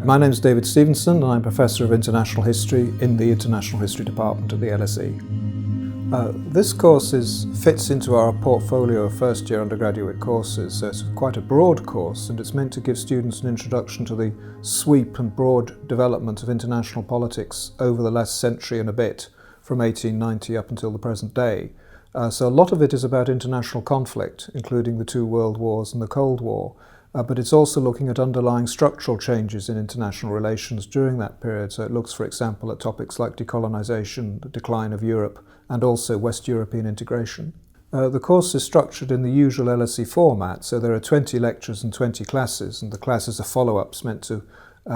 My name is David Stevenson and I'm Professor of International History in the International History Department at the LSE. This course fits into our portfolio of first-year undergraduate courses, so it's quite a broad course and it's meant to give students an introduction to the sweep and broad development of international politics over the last century and a bit, from 1890 up until the present day. So a lot of it is about international conflict, including the two world wars and the Cold War. But it's also looking at underlying structural changes in international relations during that period. So it looks, for example, at topics like decolonization, the decline of Europe, and also West European integration. The course is structured in the usual LSE format, so there are 20 lectures and 20 classes, and the classes are follow-ups meant to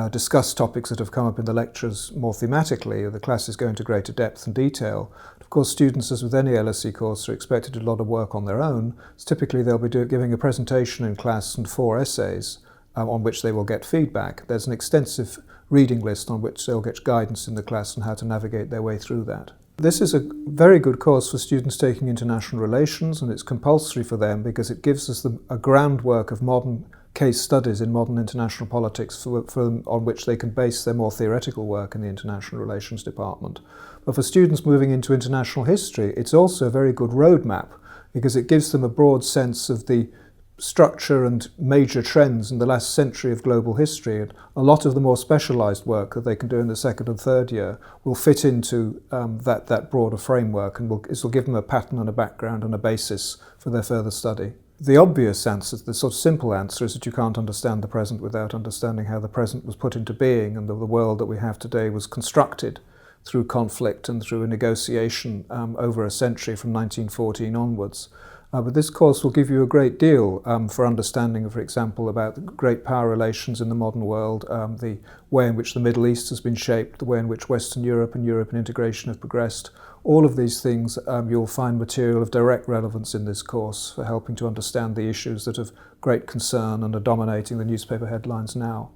discuss topics that have come up in the lectures more thematically. The classes go into greater depth and detail. Of course, students, as with any LSE course, are expected to do a lot of work on their own. So typically they'll be giving a presentation in class and 4 essays on which they will get feedback. There's an extensive reading list on which they'll get guidance in the class on how to navigate their way through that. This is a very good course for students taking international relations, and it's compulsory for them because it gives us a groundwork of modern case studies in modern international politics on which they can base their more theoretical work in the international relations department. But for students moving into international history, it's also a very good roadmap because it gives them a broad sense of the structure and major trends in the last century of global history. And a lot of the more specialised work that they can do in the second and third year will fit into that broader framework, and this will give them a pattern and a background and a basis for their further study. The obvious answer, the sort of simple answer, is that you can't understand the present without understanding how the present was put into being and the world that we have today was constructed through conflict and through a negotiation over a century from 1914 onwards. But this course will give you a great deal for understanding, for example, about the great power relations in the modern world, the way in which the Middle East has been shaped, the way in which Western Europe and European integration have progressed. All of these things you'll find material of direct relevance in this course for helping to understand the issues that are of great concern and are dominating the newspaper headlines now.